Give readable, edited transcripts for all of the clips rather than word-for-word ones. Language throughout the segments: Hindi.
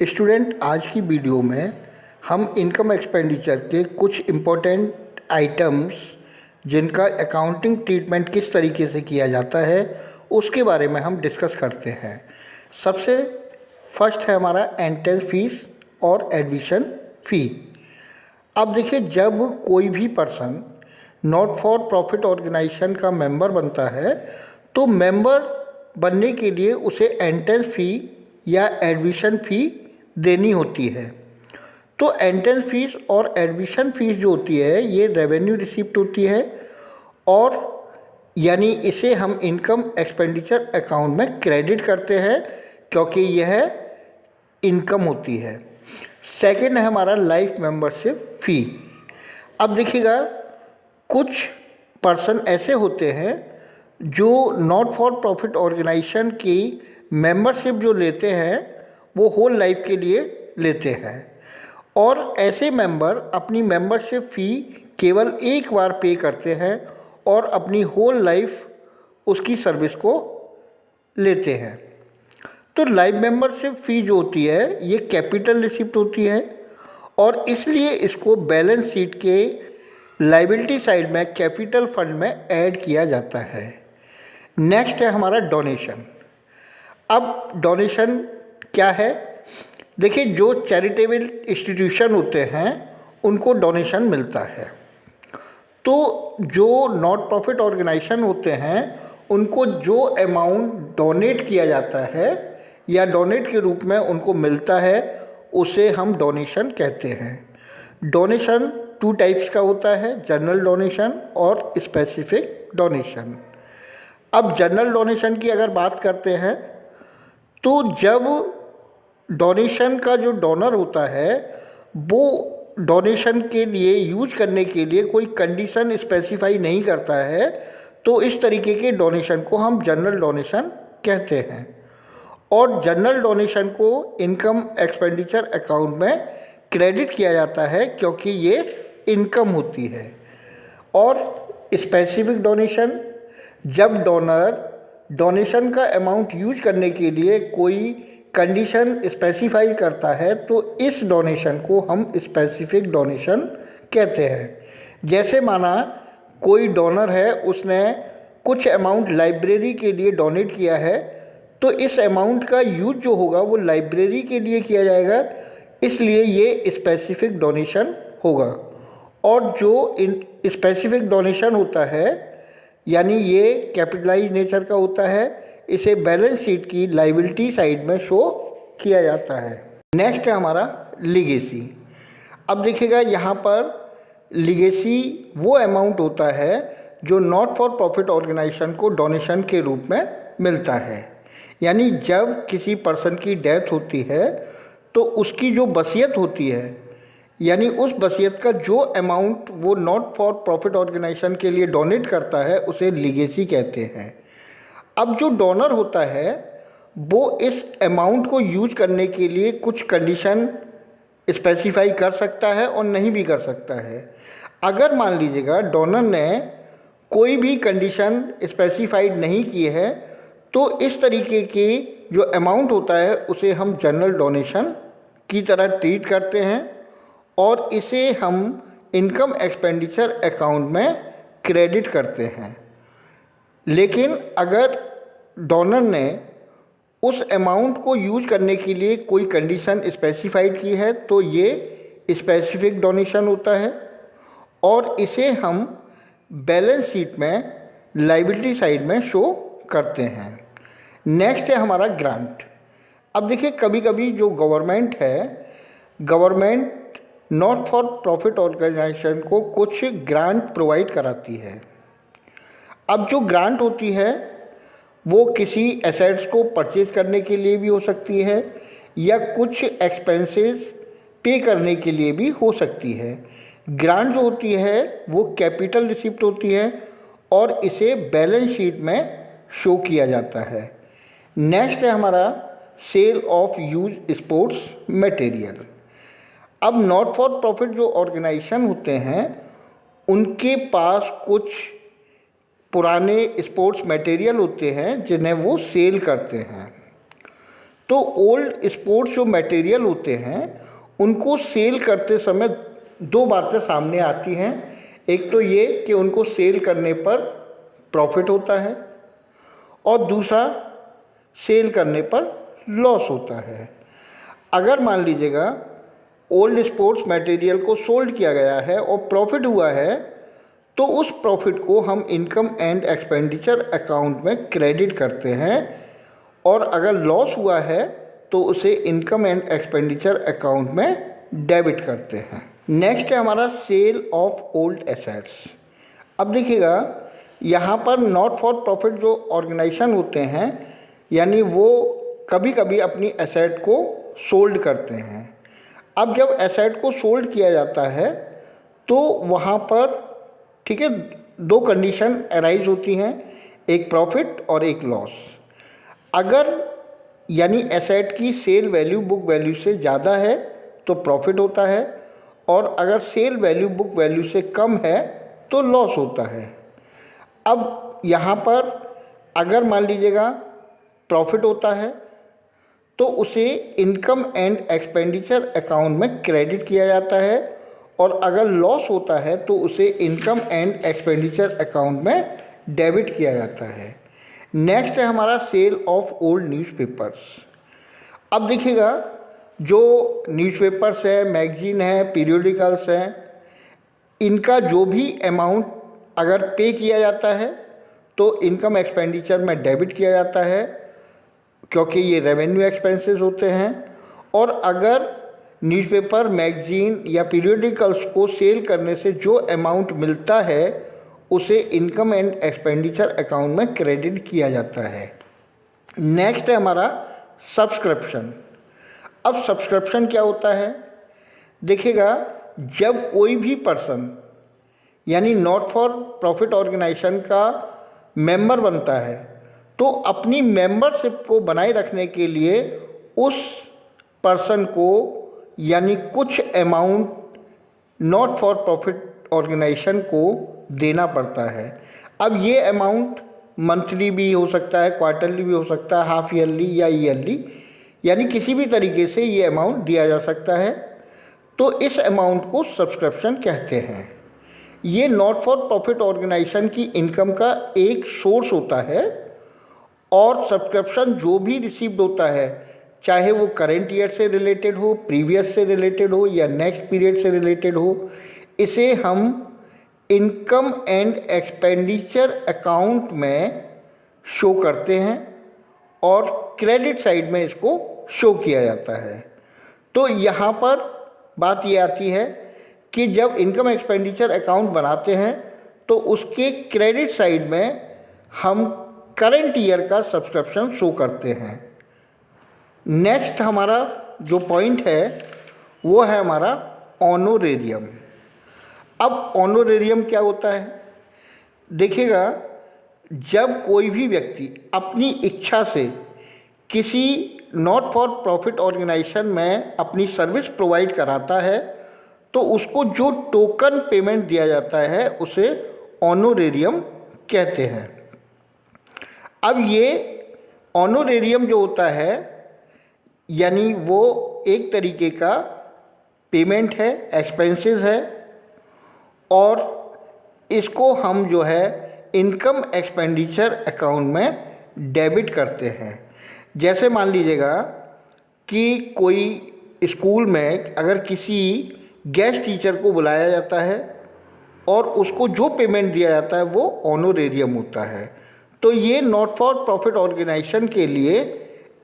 स्टूडेंट, आज की वीडियो में हम इनकम एक्सपेंडिचर के कुछ इम्पोर्टेंट आइटम्स जिनका अकाउंटिंग ट्रीटमेंट किस तरीके से किया जाता है उसके बारे में हम डिस्कस करते हैं। सबसे फर्स्ट है हमारा एंट्रेंस फीस और एडमिशन फ़ी। अब देखिए, जब कोई भी person not for profit organisation का मेंबर बनता है तो मेंबर बनने के लिए उसे एंट्रेंस फ़ी या एडमिशन फ़ी देनी होती है। तो एंट्रेंस फीस और एडमिशन फ़ीस जो होती है ये रेवेन्यू रिसिप्ट होती है और यानी इसे हम इनकम एक्सपेंडिचर अकाउंट में क्रेडिट करते हैं क्योंकि यह इनकम होती है। सेकंड है हमारा लाइफ मेंबरशिप फ़ी। अब देखिएगा, कुछ पर्सन ऐसे होते हैं जो नॉट फॉर प्रॉफिट ऑर्गेनाइजेशन की मेंबरशिप जो लेते हैं वो होल लाइफ के लिए लेते हैं और ऐसे मेंबर अपनी मेंबरशिप फ़ी केवल एक बार पे करते हैं और अपनी होल लाइफ उसकी सर्विस को लेते हैं। तो लाइफ मेंबरशिप फ़ी जो होती है ये कैपिटल रिसिप्ट होती है और इसलिए इसको बैलेंस शीट के लायबिलिटी साइड में कैपिटल फंड में ऐड किया जाता है। नेक्स्ट है हमारा डोनेशन। अब डोनेशन क्या है? देखिए, जो चैरिटेबल इंस्टीट्यूशन होते हैं उनको डोनेशन मिलता है। तो जो नॉट प्रॉफिट ऑर्गेनाइजेशन होते हैं उनको जो अमाउंट डोनेट किया जाता है या डोनेट के रूप में उनको मिलता है उसे हम डोनेशन कहते हैं। डोनेशन टू टाइप्स का होता है, जनरल डोनेशन और स्पेसिफिक डोनेशन। अब जनरल डोनेशन की अगर बात करते हैं तो जब डोनेशन का जो डोनर होता है वो डोनेशन के लिए यूज करने के लिए कोई कंडीशन स्पेसिफाई नहीं करता है तो इस तरीके के डोनेशन को हम जनरल डोनेशन कहते हैं और जनरल डोनेशन को इनकम एक्सपेंडिचर अकाउंट में क्रेडिट किया जाता है क्योंकि ये इनकम होती है। और स्पेसिफिक डोनेशन, जब डोनर डोनेशन का अमाउंट यूज करने के लिए कोई कंडीशन स्पेसिफाई करता है तो इस डोनेशन को हम स्पेसिफिक डोनेशन कहते हैं। जैसे माना कोई डोनर है, उसने कुछ अमाउंट लाइब्रेरी के लिए डोनेट किया है तो इस अमाउंट का यूज जो होगा वो लाइब्रेरी के लिए किया जाएगा, इसलिए ये स्पेसिफिक डोनेशन होगा। और जो स्पेसिफिक डोनेशन होता है यानी ये कैपिटलाइज नेचर का होता है, इसे बैलेंस शीट की लायबिलिटी साइड में शो किया जाता है। नेक्स्ट है हमारा लीगेसी। अब देखिएगा, यहाँ पर लीगेसी वो अमाउंट होता है जो नॉट फॉर प्रॉफिट ऑर्गेनाइजेशन को डोनेशन के रूप में मिलता है। यानी जब किसी पर्सन की डेथ होती है तो उसकी जो वसीयत होती है यानी उस वसीयत का जो अमाउंट वो नॉट फॉर प्रॉफिट ऑर्गेनाइजेशन के लिए डोनेट करता है उसे लीगेसी कहते हैं। अब जो डोनर होता है वो इस अमाउंट को यूज करने के लिए कुछ कंडीशन स्पेसिफाई कर सकता है और नहीं भी कर सकता है। अगर मान लीजिएगा डोनर ने कोई भी कंडीशन स्पेसिफाइड नहीं की है तो इस तरीके की जो अमाउंट होता है उसे हम जनरल डोनेशन की तरह ट्रीट करते हैं और इसे हम इनकम एक्सपेंडिचर अकाउंट में क्रेडिट करते हैं। लेकिन अगर डोनर ने उस अमाउंट को यूज करने के लिए कोई कंडीशन स्पेसिफाइड की है तो ये स्पेसिफिक डोनेशन होता है और इसे हम बैलेंस शीट में लायबिलिटी साइड में शो करते हैं। नेक्स्ट है हमारा ग्रांट। अब देखिए, कभी कभी जो गवर्नमेंट है, government not for profit organisation को कुछ ग्रांट प्रोवाइड कराती है। अब जो ग्रांट होती है वो किसी एसेट्स को परचेज करने के लिए भी हो सकती है या कुछ एक्सपेंसेस पे करने के लिए भी हो सकती है। ग्रांट जो होती है वो कैपिटल रिसिप्ट होती है और इसे बैलेंस शीट में शो किया जाता है। नेक्स्ट है हमारा sale of use sports material. अब नॉट फॉर प्रॉफिट जो ऑर्गेनाइजेशन होते हैं उनके पास कुछ पुराने स्पोर्ट्स मटेरियल होते हैं जिन्हें वो सेल करते हैं। तो ओल्ड स्पोर्ट्स जो मटेरियल होते हैं उनको सेल करते समय दो बातें सामने आती हैं। एक तो ये कि उनको सेल करने पर प्रॉफिट होता है और दूसरा सेल करने पर लॉस होता है। अगर मान लीजिएगा ओल्ड स्पोर्ट्स मटेरियल को सोल्ड किया गया है और प्रॉफिट हुआ है तो उस प्रॉफिट को हम इनकम एंड एक्सपेंडिचर अकाउंट में क्रेडिट करते हैं, और अगर लॉस हुआ है तो उसे इनकम एंड एक्सपेंडिचर अकाउंट में डेबिट करते हैं। नेक्स्ट है हमारा सेल ऑफ ओल्ड एसेट्स। अब देखिएगा यहाँ पर नॉट फॉर प्रॉफिट जो ऑर्गेनाइजेशन होते हैं यानी वो कभी कभी अपनी एसेट को सोल्ड करते हैं। अब जब एसेट को सोल्ड किया जाता है तो वहाँ पर ठीक है दो कंडीशन अराइज होती हैं, एक प्रॉफिट और एक लॉस। अगर यानी एसेट की सेल वैल्यू बुक वैल्यू से ज़्यादा है तो प्रॉफिट होता है, और अगर सेल वैल्यू बुक वैल्यू से कम है तो लॉस होता है। अब यहाँ पर अगर मान लीजिएगा प्रॉफिट होता है तो उसे इनकम एंड एक्सपेंडिचर अकाउंट में क्रेडिट किया जाता है, और अगर लॉस होता है तो उसे इनकम एंड एक्सपेंडिचर अकाउंट में डेबिट किया जाता है। नेक्स्ट है हमारा सेल ऑफ ओल्ड न्यूज़पेपर्स। अब देखिएगा जो न्यूज़पेपर्स है, मैगजीन है, पीरियोडिकल्स हैं, इनका जो भी अमाउंट अगर पे किया जाता है तो इनकम एक्सपेंडिचर में डेबिट किया जाता है क्योंकि ये रेवेन्यू एक्सपेंसेस होते हैं। और अगर न्यूज़पेपर, मैगजीन या पीरियोडिकल्स को सेल करने से जो अमाउंट मिलता है उसे इनकम एंड एक्सपेंडिचर अकाउंट में क्रेडिट किया जाता है। नेक्स्ट है हमारा सब्सक्रिप्शन। अब सब्सक्रिप्शन क्या होता है? देखिएगा जब कोई भी पर्सन यानी नॉट फॉर प्रॉफिट ऑर्गेनाइजेशन का मेंबर बनता है तो अपनी मेंबरशिप को बनाए रखने के लिए उस पर्सन को यानी कुछ amount not for profit organisation को देना पड़ता है। अब ये अमाउंट मंथली भी हो सकता है, क्वार्टरली भी हो सकता है, हाफ ईयरली या ईयरली, यानी किसी भी तरीके से ये अमाउंट दिया जा सकता है। तो इस अमाउंट को सब्सक्रिप्शन कहते हैं। ये नॉट फॉर प्रॉफिट ऑर्गेनाइजेशन की इनकम का एक सोर्स होता है, और सब्सक्रिप्शन जो भी रिसीव्ड होता है चाहे वो करेंट ईयर से रिलेटेड हो, प्रीवियस से रिलेटेड हो या नेक्स्ट पीरियड से रिलेटेड हो, इसे हम इनकम एंड एक्सपेंडिचर अकाउंट में शो करते हैं और क्रेडिट साइड में इसको शो किया जाता है। तो यहाँ पर बात ये आती है कि जब इनकम एक्सपेंडिचर अकाउंट बनाते हैं तो उसके क्रेडिट साइड में हम करंट ईयर का सब्सक्रिप्शन शो करते हैं। नेक्स्ट हमारा जो पॉइंट है वो है हमारा ऑनोरेरियम। अब ऑनोरेरियम क्या होता है? देखिएगा जब कोई भी व्यक्ति अपनी इच्छा से किसी नॉट फॉर प्रॉफिट ऑर्गेनाइजेशन में अपनी सर्विस प्रोवाइड कराता है तो उसको जो टोकन पेमेंट दिया जाता है उसे ऑनोरेरियम कहते हैं। अब ये ऑनोरेरियम जो होता है यानी वो एक तरीके का पेमेंट है, एक्सपेंसेस है, और इसको हम जो है इनकम एक्सपेंडिचर अकाउंट में डेबिट करते हैं। जैसे मान लीजिएगा कि कोई स्कूल में अगर किसी गेस्ट टीचर को बुलाया जाता है और उसको जो पेमेंट दिया जाता है वो ऑनोरेरियम होता है, तो ये नॉट फॉर प्रॉफिट ऑर्गेनाइजेशन के लिए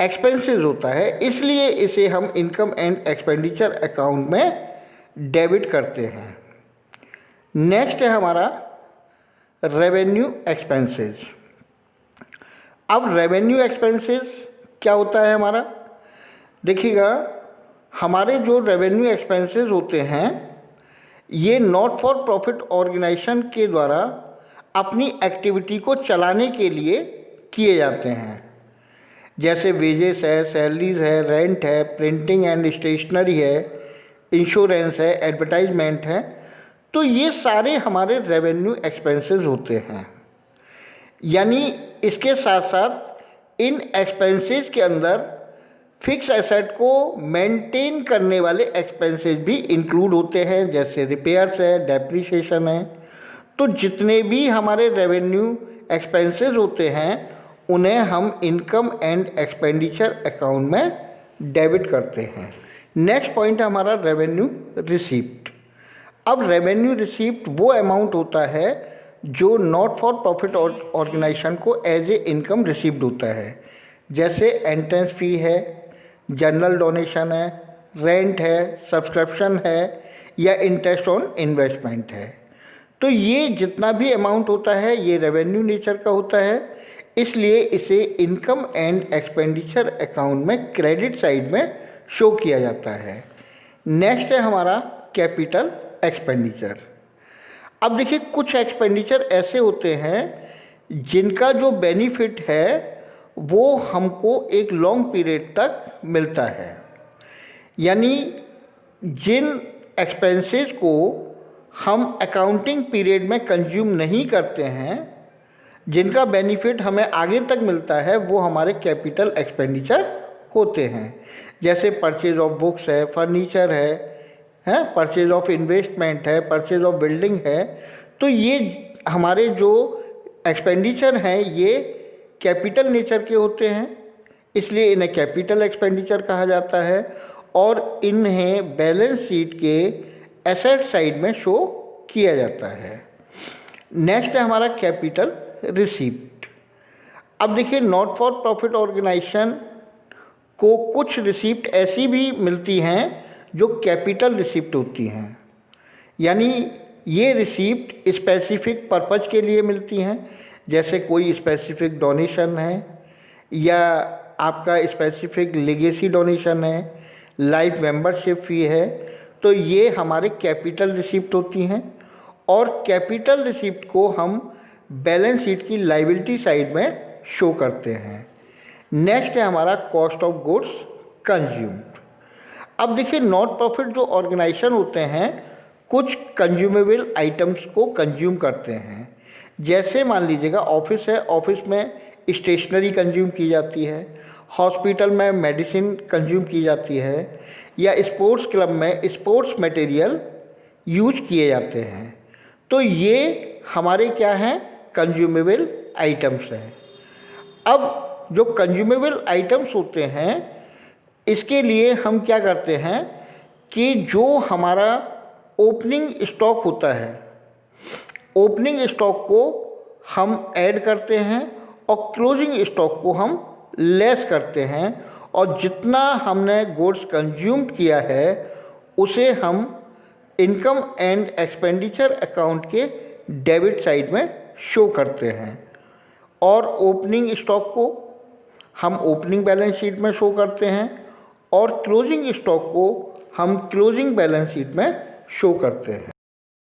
एक्सपेंसेस होता है, इसलिए इसे हम इनकम एंड एक्सपेंडिचर अकाउंट में डेबिट करते हैं। नेक्स्ट है हमारा रेवेन्यू एक्सपेंसेस। अब रेवेन्यू एक्सपेंसेस क्या होता है हमारा? देखिएगा हमारे जो रेवेन्यू एक्सपेंसेस होते हैं ये नॉट फॉर प्रॉफिट ऑर्गेनाइजेशन के द्वारा अपनी एक्टिविटी को चलाने के लिए किए जाते हैं। जैसे वेजेस है, सैलरीज है, रेंट है, प्रिंटिंग एंड स्टेशनरी है, इंश्योरेंस है, एडवर्टाइजमेंट है, तो ये सारे हमारे रेवेन्यू एक्सपेंसेस होते हैं। यानी इसके साथ साथ इन एक्सपेंसेस के अंदर फिक्स एसेट को मेंटेन करने वाले एक्सपेंसेस भी इंक्लूड होते हैं, जैसे रिपेयर्स है, डेप्रिसिएशन है। तो जितने भी हमारे रेवेन्यू एक्सपेंसेस होते हैं उन्हें हम इनकम एंड एक्सपेंडिचर अकाउंट में डेबिट करते हैं। नेक्स्ट पॉइंट है हमारा रेवेन्यू रिसीप्ट। अब रेवेन्यू रिसीप्ट वो अमाउंट होता है जो नॉट फॉर प्रॉफिट ऑर्गेनाइजेशन को एज ए इनकम रिसीव्ड होता है, जैसे एंट्रेंस फ़ी है, जनरल डोनेशन है, रेंट है, सब्सक्रिप्शन है या इंटरेस्ट ऑन इन्वेस्टमेंट है। तो ये जितना भी अमाउंट होता है ये रेवेन्यू नेचर का होता है, इसलिए इसे इनकम एंड एक्सपेंडिचर अकाउंट में क्रेडिट साइड में शो किया जाता है। नेक्स्ट है हमारा कैपिटल एक्सपेंडिचर। अब देखिए कुछ एक्सपेंडिचर ऐसे होते हैं जिनका जो बेनिफिट है वो हमको एक लॉन्ग पीरियड तक मिलता है, यानी जिन एक्सपेंसेस को हम अकाउंटिंग पीरियड में कंज्यूम नहीं करते हैं, जिनका बेनिफिट हमें आगे तक मिलता है, वो हमारे कैपिटल एक्सपेंडिचर होते हैं। जैसे परचेज ऑफ बुक्स है, फर्नीचर है, परचेज ऑफ इन्वेस्टमेंट है, परचेज ऑफ बिल्डिंग है। तो ये हमारे जो एक्सपेंडिचर हैं ये कैपिटल नेचर के होते हैं, इसलिए इन्हें कैपिटल एक्सपेंडिचर कहा जाता है और इन्हें बैलेंस शीट के एसेट साइड में शो किया जाता है। नेक्स्ट है हमारा कैपिटल रिसीप्ट। अब देखिए नॉट फॉर प्रॉफिट ऑर्गेनाइजेशन को कुछ रिसीप्ट ऐसी भी मिलती हैं जो कैपिटल रिसीप्ट होती हैं, यानी ये रिसीप्ट स्पेसिफिक पर्पज़ के लिए मिलती हैं, जैसे कोई स्पेसिफिक डोनेशन है या आपका स्पेसिफिक लेगेसी डोनेशन है, लाइफ मेंबरशिप फ़ी है। तो ये हमारे कैपिटल रिसीप्ट होती हैं और कैपिटल रिसीप्ट को हम बैलेंस शीट की लायबिलिटी साइड में शो करते हैं। नेक्स्ट है हमारा कॉस्ट ऑफ गुड्स कंज्यूम्ड। अब देखिए नॉट प्रॉफिट जो ऑर्गेनाइजेशन होते हैं कुछ कंज्यूमेबल आइटम्स को कंज्यूम करते हैं, जैसे मान लीजिएगा ऑफिस है, ऑफिस में स्टेशनरी कंज्यूम की जाती है, हॉस्पिटल में मेडिसिन कंज्यूम की जाती है या स्पोर्ट्स क्लब में स्पोर्ट्स मटेरियल यूज किए जाते हैं। तो ये हमारे क्या हैं, कंज्यूमेबल आइटम्स हैं। अब जो कंज्यूमेबल आइटम्स होते हैं इसके लिए हम क्या करते हैं कि जो हमारा ओपनिंग स्टॉक होता है, ओपनिंग स्टॉक को हम ऐड करते हैं और क्लोजिंग स्टॉक को हम लेस करते हैं और जितना हमने गुड्स कंज्यूम किया है उसे हम इनकम एंड एक्सपेंडिचर अकाउंट के डेबिट साइड में शो करते हैं और ओपनिंग स्टॉक को हम ओपनिंग बैलेंस शीट में शो करते हैं और क्लोजिंग स्टॉक को हम क्लोजिंग बैलेंस शीट में शो करते हैं।